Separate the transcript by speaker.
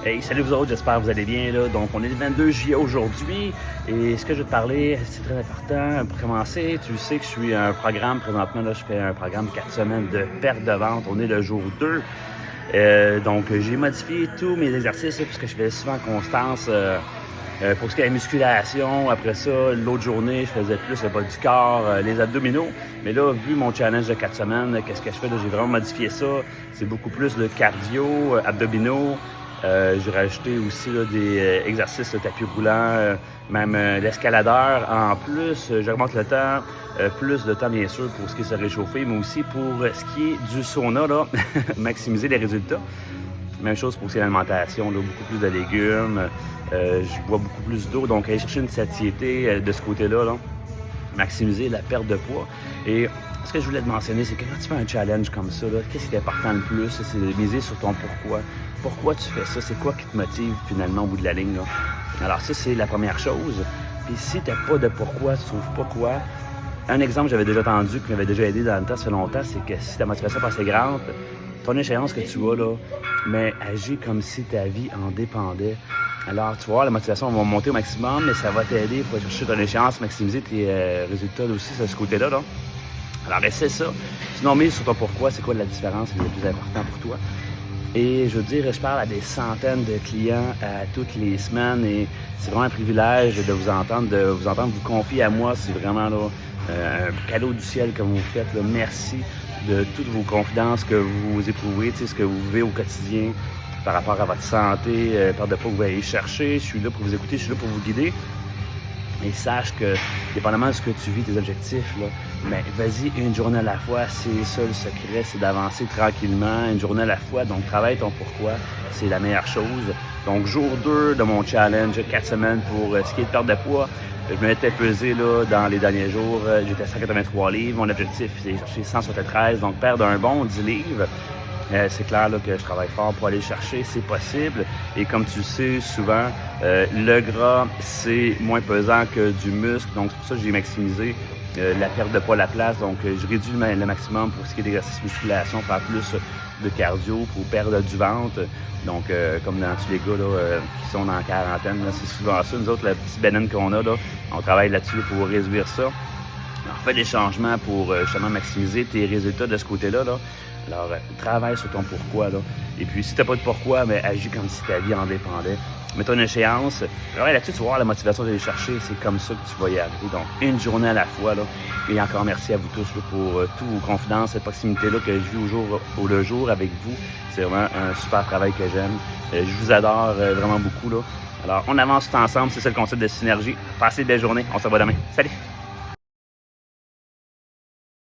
Speaker 1: Hey, salut vous autres, j'espère que vous allez bien. Là. Donc, on est le 22 juillet aujourd'hui et ce que je vais te parler, c'est très important. Pour commencer, tu sais que je suis un programme présentement, là, je fais un programme 4 semaines de perte de ventre. On est le jour 2. Donc, j'ai modifié tous mes exercices là, puisque je fais souvent constance pour ce qui est la musculation. Après ça, l'autre journée, je faisais plus le bas du corps, les abdominaux. Mais là, vu mon challenge de 4 semaines, qu'est-ce que je fais? Là, j'ai vraiment modifié ça. C'est beaucoup plus le cardio, abdominaux. J'ai rajouté aussi là, des exercices de tapis roulant, même l'escaladeur. En plus, j'augmente le temps, plus de temps bien sûr pour ce qui est se réchauffer, mais aussi pour ce qui est du sauna, là, maximiser les résultats. Même chose pour ce qui est l'alimentation, là, beaucoup plus de légumes, je bois beaucoup plus d'eau, donc aller chercher une satiété de ce côté-là, là, maximiser la perte de poids. Et ce que je voulais te mentionner, c'est que quand tu fais un challenge comme ça, qu'est-ce qui est important le plus? C'est de miser sur ton pourquoi. Pourquoi tu fais ça? C'est quoi qui te motive finalement au bout de la ligne? Là? Alors ça, c'est la première chose. Puis si tu n'as pas de pourquoi, tu ne trouves pas quoi. Un exemple, j'avais déjà entendu, qui m'avait déjà aidé dans le temps, ça fait longtemps, c'est que si ta motivation est assez grande, ton échéance que tu as, là, mais agis comme si ta vie en dépendait. Alors, tu vas voir, la motivation va monter au maximum, mais ça va t'aider pour chercher ton échéance, maximiser tes résultats aussi de ce côté-là. Là. Alors, essaie ça. Sinon, mise sur ton pourquoi, c'est quoi la différence, c'est le plus important pour toi. Et je veux dire, je parle à des centaines de clients toutes les semaines et c'est vraiment un privilège de vous entendre vous confier à moi. C'est vraiment là, un cadeau du ciel que vous faites. Là. Merci de toutes vos confidences que vous éprouvez, ce que vous vivez au quotidien par rapport à votre santé, perte de poids que vous allez chercher. Je suis là pour vous écouter, je suis là pour vous guider. Et sache que, dépendamment de ce que tu vis, tes objectifs, là, mais vas-y une journée à la fois. C'est ça le secret, c'est d'avancer tranquillement, une journée à la fois. Donc, travaille ton pourquoi, c'est la meilleure chose. Donc, jour 2 de mon challenge, 4 semaines pour ce qui est de perte de poids. Je m'étais pesé là, dans les derniers jours, j'étais à 183 livres. Mon objectif, c'est chercher 173, donc perdre un bon 10 livres. C'est clair là, que je travaille fort pour aller le chercher, c'est possible. Et comme tu le sais, souvent, le gras, c'est moins pesant que du muscle. Donc, c'est pour ça que j'ai maximisé la perte de poids à la place. Donc, je réduis le maximum pour ce qui est d'exercice musculation, faire plus de cardio pour perdre du ventre. Donc, comme dans tous les gars là, qui sont en quarantaine, là, c'est souvent ça. Nous autres, la petite banane qu'on a, là, on travaille là-dessus pour réduire ça. Alors, fais des changements pour justement maximiser tes résultats de ce côté-là. Là. Alors, travaille sur ton pourquoi. Là. Et puis, si tu n'as pas de pourquoi, mais agis comme si ta vie en dépendait. Mets-toi une échéance. Alors, là-dessus, tu vas avoir la motivation d'aller chercher. C'est comme ça que tu vas y arriver. Donc, une journée à la fois. Là. Et encore merci à vous tous là, pour toutes vos confidences, cette proximité-là que je vis au le jour avec vous. C'est vraiment un super travail que j'aime. Je vous adore vraiment beaucoup. Là. Alors, on avance tout ensemble. C'est ça le concept de synergie. Passez de belle journée. On se revoit demain. Salut!